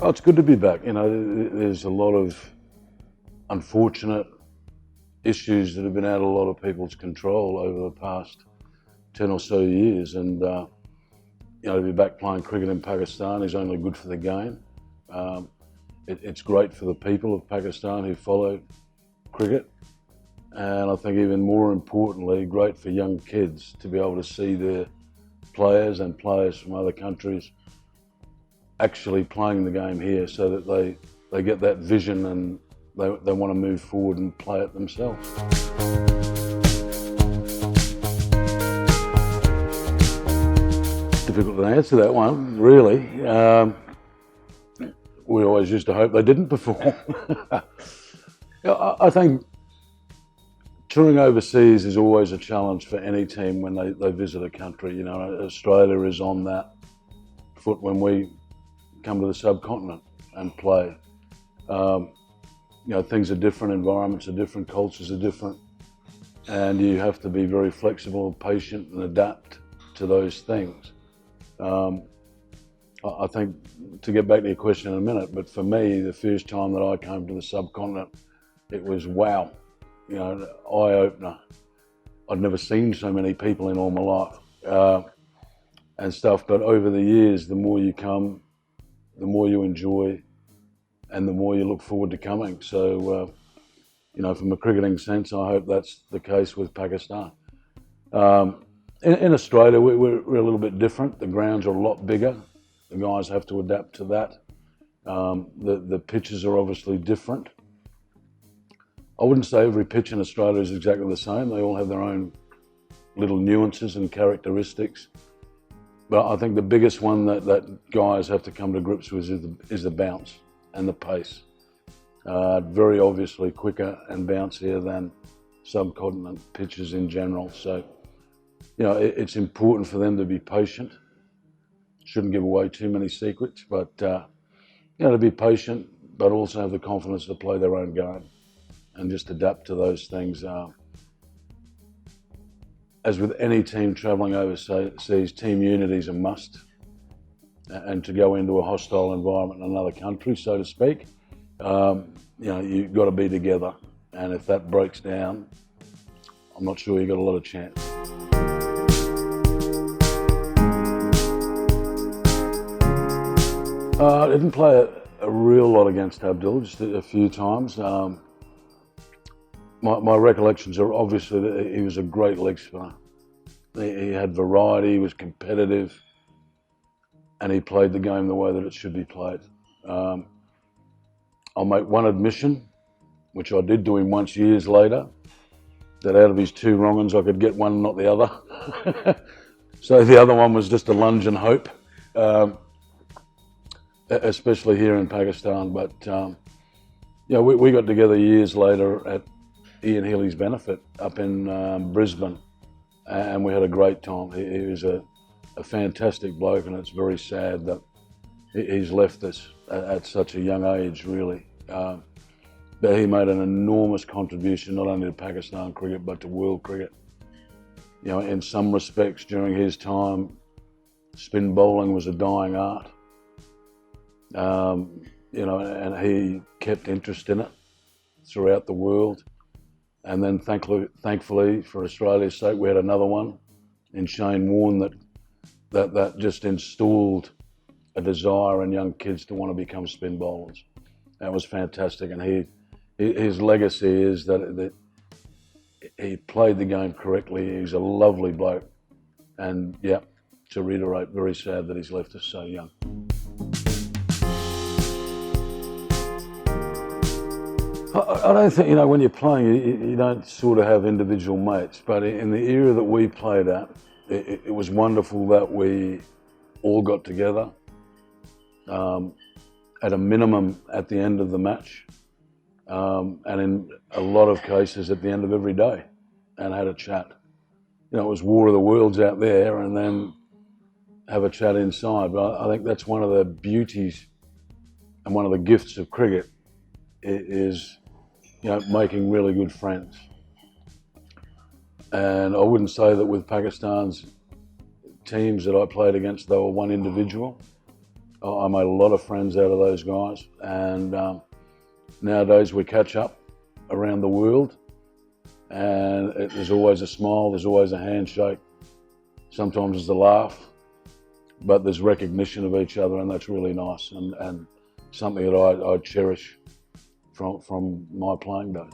Oh, it's good to be back. You know, there's a lot of unfortunate issues that have been out of a lot of people's control over the past 10 or so years, and you know, to be back playing cricket in Pakistan is only good for the game. It's great for the people of Pakistan who follow cricket, and I think even more importantly, great for young kids to be able to see their players and players from other countries actually playing the game here, so that they get that vision and they want to move forward and play it themselves. Difficult to answer that one, really. We always used to hope they didn't perform. I think touring overseas is always a challenge for any team when they visit a country. You know, Australia is on that foot when we come to the subcontinent and play. You know, things are different, environments are different, cultures are different, and you have to be very flexible and patient and adapt to those things. I think, to get back to your question in a minute, but for me, the first time that I came to the subcontinent, it was wow, you know, eye-opener. I'd never seen so many people in all my life and stuff, but over the years, the more you come, the more you enjoy, and the more you look forward to coming. So, you know, from a cricketing sense, I hope that's the case with Pakistan. In Australia, we're a little bit different. The grounds are a lot bigger. The guys have to adapt to that. The pitches are obviously different. I wouldn't say every pitch in Australia is exactly the same. They all have their own little nuances and characteristics. But I think the biggest one that guys have to come to grips with is the bounce and the pace. Very obviously quicker and bouncier than subcontinent pitches in general. So, you know, it's important for them to be patient. Shouldn't give away too many secrets, but you know, to be patient, but also have the confidence to play their own game and just adapt to those things. As with any team travelling overseas, team unity is a must, and to go into a hostile environment in another country, so to speak, you know, you've got to be together, and if that breaks down, I'm not sure you've got a lot of chance. I didn't play a real lot against Abdul, just a few times. My recollections are obviously that he was a great leg spinner. He had variety, he was competitive, and he played the game the way that it should be played. I'll make one admission, which I did to him once years later, that out of his two wrong uns I could get one, not the other. So the other one was just a lunge and hope, especially here in Pakistan. But you know, we got together years later at Ian Healy's benefit up in Brisbane, and we had a great time. He was a fantastic bloke, and it's very sad that he's left us at such a young age, really. But he made an enormous contribution, not only to Pakistan cricket, but to world cricket. You know, in some respects, during his time, spin bowling was a dying art. You know, and he kept interest in it throughout the world. And then thankfully, for Australia's sake, we had another one in Shane Warne that just installed a desire in young kids to want to become spin bowlers. That was fantastic, and his legacy is that he played the game correctly. He's a lovely bloke, and yeah, to reiterate, very sad that he's left us so young. I don't think, you know, when you're playing, you don't sort of have individual mates, but in the era that we played at, it was wonderful that we all got together, at a minimum at the end of the match, and in a lot of cases at the end of every day, and had a chat. You know, it was War of the Worlds out there, and then have a chat inside. But I think that's one of the beauties and one of the gifts of cricket is, you know, making really good friends. And I wouldn't say that with Pakistan's teams that I played against, they were one individual. I made a lot of friends out of those guys, and nowadays we catch up around the world, and there's always a smile, there's always a handshake, sometimes there's a laugh, but there's recognition of each other, and that's really nice, and something that I cherish from my playing days.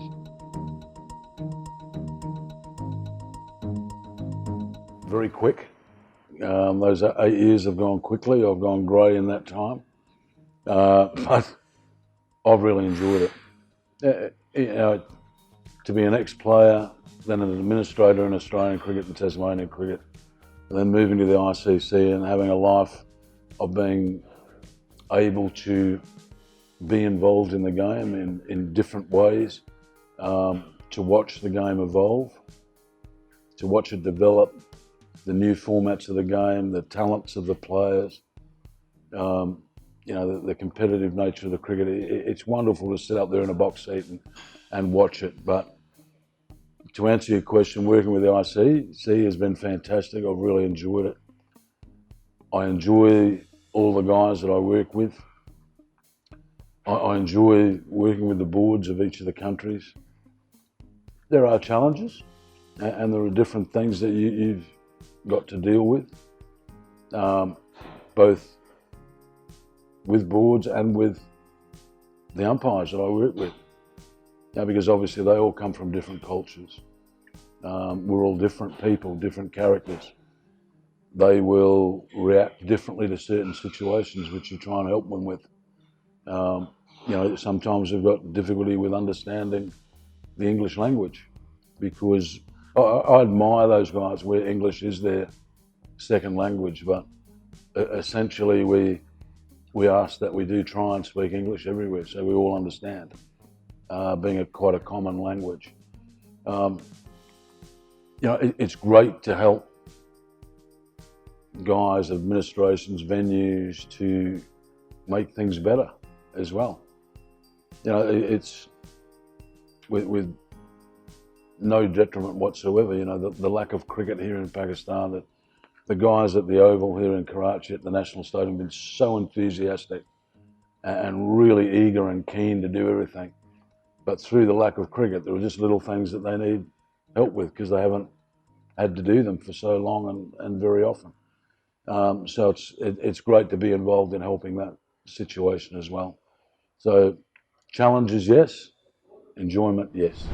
Very quick. Those 8 years have gone quickly. I've gone grey in that time, but I've really enjoyed it. To be an ex-player, then an administrator in Australian cricket and Tasmanian cricket, and then moving to the ICC and having a life of being able to be involved in the game in different ways, to watch the game evolve, to watch it develop, the new formats of the game, the talents of the players, the competitive nature of the cricket. It's wonderful to sit up there in a box seat and watch it. But to answer your question, working with the ICC has been fantastic. I've really enjoyed it. I enjoy all the guys that I work with. I enjoy working with the boards of each of the countries. There are challenges, and there are different things that you've got to deal with, both with boards and with the umpires that I work with. Now, because obviously they all come from different cultures. We're all different people, different characters. They will react differently to certain situations which you try and help them with. Sometimes we've got difficulty with understanding the English language, because I admire those guys where English is their second language, but essentially we ask that we do try and speak English everywhere so we all understand, being quite a common language. It's great to help guys, administrations, venues to make things better as well. It's with no detriment whatsoever. The lack of cricket here in Pakistan, that the guys at the Oval here in Karachi at the National Stadium have been so enthusiastic and really eager and keen to do everything. But through the lack of cricket, there are just little things that they need help with because they haven't had to do them for so long and very often. So it's great to be involved in helping that situation as well. So challenges, yes. Enjoyment, yes.